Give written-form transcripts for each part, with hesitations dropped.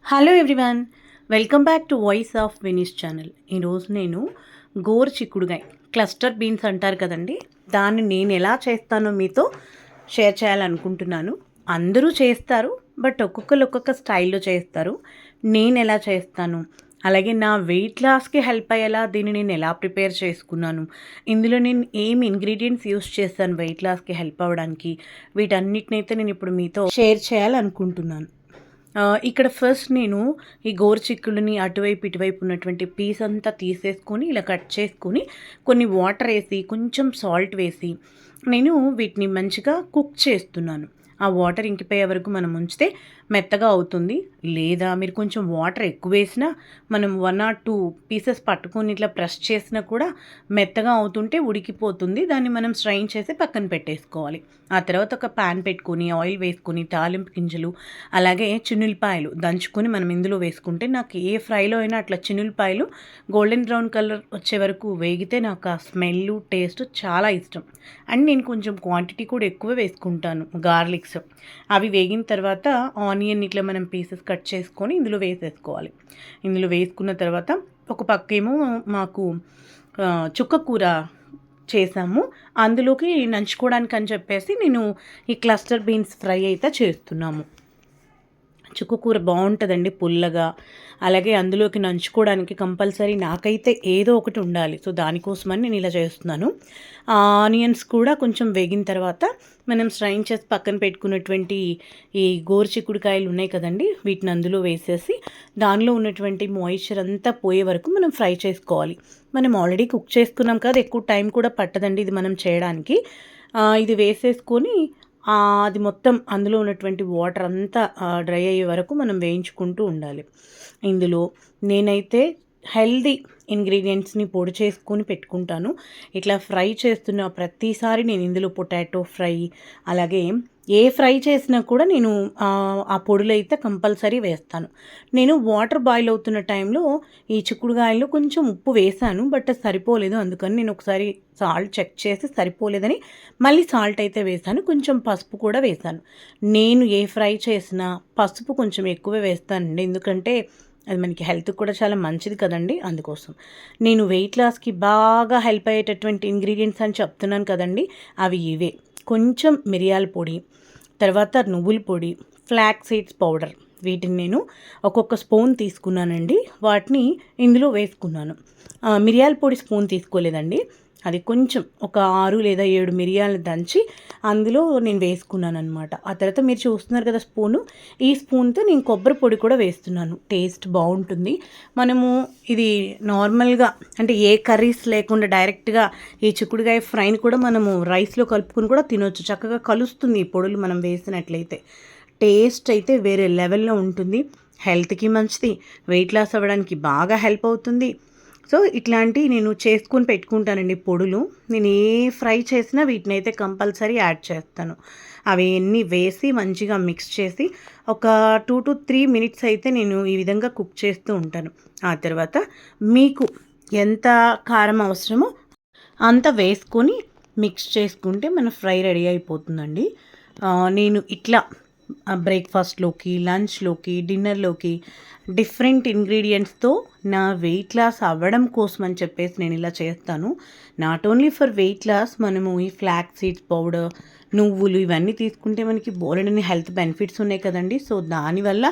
Hello everyone, welcome back to voice of Vineesh channel. ఈరోజు నేను గోరు చిక్కుడుగాయ క్లస్టర్ బీన్స్ అంటారు కదండి, దాన్ని నేను ఎలా చేస్తానో మీతో షేర్ చేయాలనుకుంటున్నాను. అందరూ చేస్తారు, బట్ ఒక్కొక్కరు ఒక్కొక్క స్టైల్లో చేస్తారు. నేను ఎలా చేస్తాను, అలాగే నా వెయిట్ లాస్కి హెల్ప్ అయ్యేలా దీన్ని నేను ఎలా ప్రిపేర్ చేసుకున్నాను, ఇందులో నేను ఏం ఇంగ్రీడియంట్స్ యూస్ చేస్తాను వెయిట్ లాస్కి హెల్ప్ అవ్వడానికి, వీటన్నిటినైతే నేను ఇప్పుడు మీతో షేర్ చేయాలనుకుంటున్నాను. ఇక్కడ ఫస్ట్ నేను ఈ గోరుచిక్కుడుని అటువైపు ఇటువైపు ఉన్నటువంటి పీస్ అంతా తీసేసుకొని ఇలా కట్ చేసుకొని కొన్ని వాటర్ వేసి కొంచెం సాల్ట్ వేసి నేను వీటిని మంచిగా కుక్ చేస్తున్నాను. ఆ వాటర్ ఇంకిపోయే వరకు మనం ఉంచితే మెత్తగా అవుతుంది. లేదా మీరు కొంచెం వాటర్ ఎక్కువ వేసినా మనం 1 or 2 పీసెస్ పట్టుకొని ఇట్లా ప్రెస్ చేసినా కూడా మెత్తగా అవుతుంటే ఉడికిపోతుంది. దాన్ని మనం స్ట్రైన్ చేసి పక్కన పెట్టేసుకోవాలి. ఆ తర్వాత ఒక ప్యాన్ పెట్టుకొని ఆయిల్ వేసుకొని తాలింపు గింజలు అలాగే చిన్నులపాయలు దంచుకొని మనం ఇందులో వేసుకుంటే, నాకు ఏ ఫ్రైలో అయినా అట్లా చిన్నులపాయలు గోల్డెన్ బ్రౌన్ కలర్ వచ్చే వరకు వేగితే నాకు ఆ స్మెల్ టేస్ట్ చాలా ఇష్టం. అండ్ నేను కొంచెం క్వాంటిటీ కూడా ఎక్కువ వేసుకుంటాను గార్లిక్స్. అవి వేగిన తర్వాత ఆనియన్ ఇట్లా మనం పీసెస్ కట్ చేసుకొని ఇందులో వేసేసుకోవాలి. ఇందులో వేసుకున్న తర్వాత ఒక పక్కేమో మాకు చుక్క కూర చేసాము, అందులోకి నంచుకోవడానికి అని చెప్పేసి నేను ఈ క్లస్టర్ బీన్స్ ఫ్రై అయితే చేస్తున్నాము. చుక్కకూర బాగుంటుందండి పుల్లగా. అలాగే అందులోకి నంచుకోవడానికి కంపల్సరీ నాకైతే ఏదో ఒకటి ఉండాలి. సో దానికోసమని నేను ఇలా చేస్తున్నాను. ఆనియన్స్ కూడా కొంచెం వేగిన తర్వాత మనం స్ట్రైన్ చేసి పక్కన పెట్టుకున్నటువంటి ఈ గోరుచిక్కుడుకాయలు ఉన్నాయి కదండి, వీటిని అందులో వేసేసి దానిలో ఉన్నటువంటి మాయిశ్చర్ అంతా పోయే వరకు మనం ఫ్రై చేసుకోవాలి. మనం ఆల్రెడీ కుక్ చేసుకున్నాం కదా, ఎక్కువ టైం కూడా పట్టదండి ఇది మనం చేయడానికి. ఇది వేసేసుకొని అది మొత్తం అందులో ఉన్నటువంటి వాటర్ అంతా డ్రై అయ్యే వరకు మనం వేయించుకుంటూ ఉండాలి. ఇందులో నేనైతే హెల్దీ ఇంగ్రీడియంట్స్ని పొడి చేసుకొని పెట్టుకుంటాను. ఇట్లా ఫ్రై చేస్తున్న ప్రతిసారి నేను ఇందులో పొటాటో ఫ్రై అలాగే ఏ ఫ్రై చేసినా కూడా నేను ఆ పొడులు అయితే కంపల్సరీ వేస్తాను. నేను వాటర్ బాయిల్ అవుతున్న టైంలో ఈ చిక్కుడుగాయలు కొంచెం ఉప్పు వేసాను, బట్ సరిపోలేదు. అందుకని నేను ఒకసారి సాల్ట్ చెక్ చేసి సరిపోలేదని మళ్ళీ సాల్ట్ అయితే వేసాను, కొంచెం పసుపు కూడా వేసాను. నేను ఏ ఫ్రై చేసినా పసుపు కొంచెం ఎక్కువే వేస్తానండి, ఎందుకంటే అది మనకి హెల్త్కి కూడా చాలా మంచిది కదండి. అందుకోసం నేను వెయిట్ లాస్కి బాగా హెల్ప్ అయ్యేటటువంటి ఇంగ్రీడియంట్స్ అని చెప్తున్నాను కదండి, అవి ఇవే. కొంచెం మిరియాల పొడి, తర్వాత నువ్వుల పొడి, ఫ్లాక్స్ సీడ్స్ పౌడర్, వీటిని నేను ఒక్కొక్క స్పూన్ తీసుకున్నానండి. వాటిని ఇందులో వేసుకున్నాను. మిరియాల పొడి స్పూన్ తీసుకోలేదండి, అది కొంచెం ఒక 6 లేదా 7 మిరియాలు దంచి అందులో నేను వేసుకున్నాను అనమాట. ఆ తర్వాత మీరు చూస్తున్నారు కదా స్పూను, ఈ స్పూన్తో నేను కొబ్బరి పొడి కూడా వేస్తున్నాను. టేస్ట్ బాగుంటుంది. మనము ఇది నార్మల్గా అంటే ఏ కర్రీస్ లేకుండా డైరెక్ట్గా ఈ చిక్కుడుకాయ ఫ్రైని కూడా మనము రైస్లో కలుపుకొని కూడా తినొచ్చు. చక్కగా కలుస్తుంది ఈ పొడులు మనం వేసినట్లయితే. టేస్ట్ అయితే వేరే లెవెల్లో ఉంటుంది. హెల్త్కి మంచిది, వెయిట్ లాస్ అవ్వడానికి బాగా హెల్ప్ అవుతుంది. సో ఇట్లాంటివి నేను చేసుకొని పెట్టుకుంటానండి పొడులు. నేను ఏ ఫ్రై చేసినా వీటిని అయితే కంపల్సరీ యాడ్ చేస్తాను. అవి అన్నీ వేసి మంచిగా మిక్స్ చేసి ఒక 2 to 3 minutes అయితే నేను ఈ విధంగా కుక్ చేస్తూ ఉంటాను. ఆ తర్వాత మీకు ఎంత కారం అవసరమో అంత వేసుకొని మిక్స్ చేసుకుంటే మన ఫ్రై రెడీ అయిపోతుందండి. నేను ఇట్లా బ్రేక్ఫాస్ట్లోకి, లంచ్లోకి, డిన్నర్లోకి డిఫరెంట్ ఇంగ్రీడియంట్స్తో నా వెయిట్ లాస్ అవ్వడం కోసం అని చెప్పేసి నేను ఇలా చేస్తాను. Not only for weight loss, మనము ఈ ఫ్లాక్స్ సీడ్స్ పౌడర్, నువ్వులు ఇవన్నీ తీసుకుంటే మనకి బోలెడన్ని హెల్త్ బెనిఫిట్స్ ఉన్నాయి కదండి. సో దానివల్ల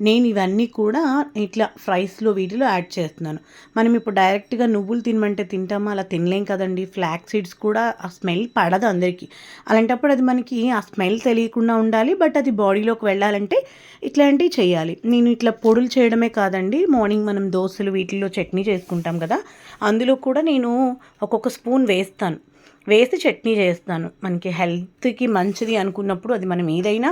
నేను ఇవన్నీ కూడా ఇట్లా ఫ్రైస్లో వీటిలో యాడ్ చేస్తున్నాను. మనం ఇప్పుడు డైరెక్ట్గా నువ్వులు తినమంటే తింటామా, అలా తినలేం కదండి. ఫ్లాక్స్ సీడ్స్ కూడా ఆ స్మెల్ పడదు అందరికీ. అలాంటప్పుడు అది మనకి ఆ స్మెల్ తెలియకుండా ఉండాలి, బట్ అది బాడీలోకి వెళ్ళాలంటే ఇట్లాంటివి చేయాలి. నేను ఇట్లా పొడులు చేయడమే కాదండి, మార్నింగ్ మనం దోశలు వీటిల్లో చట్నీ చేసుకుంటాం కదా, అందులో కూడా నేను ఒక్కొక్క స్పూన్ వేసి చట్నీ చేస్తాను. మనకి హెల్త్కి మంచిది అనుకున్నప్పుడు అది మనం ఏదైనా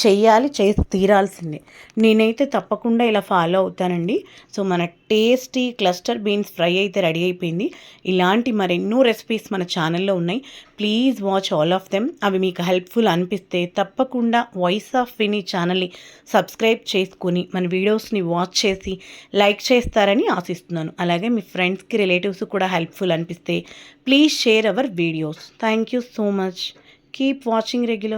చేయాలి, చేసి తీరాల్సిందే. నేనైతే తప్పకుండా ఇలా ఫాలో అవుతానండి. సో మన టేస్టీ క్లస్టర్ బీన్స్ ఫ్రై అయితే రెడీ అయిపోయింది. ఇలాంటి మరెన్నో రెసిపీస్ మన ఛానల్లో ఉన్నాయి. Please watch all of them. అవి మీకు హెల్ప్ఫుల్ అనిపిస్తే తప్పకుండా వాయిస్ ఆఫ్ వినీ ఛానల్ని సబ్స్క్రైబ్ చేసుకుని మన వీడియోస్ని వాచ్ చేసి లైక్ చేస్తారని ఆశిస్తున్నాను. అలాగే మీ ఫ్రెండ్స్కి, రిలేటివ్స్ కూడా హెల్ప్ఫుల్ అనిపిస్తే please share our videos. Thank you so much. Keep watching regular.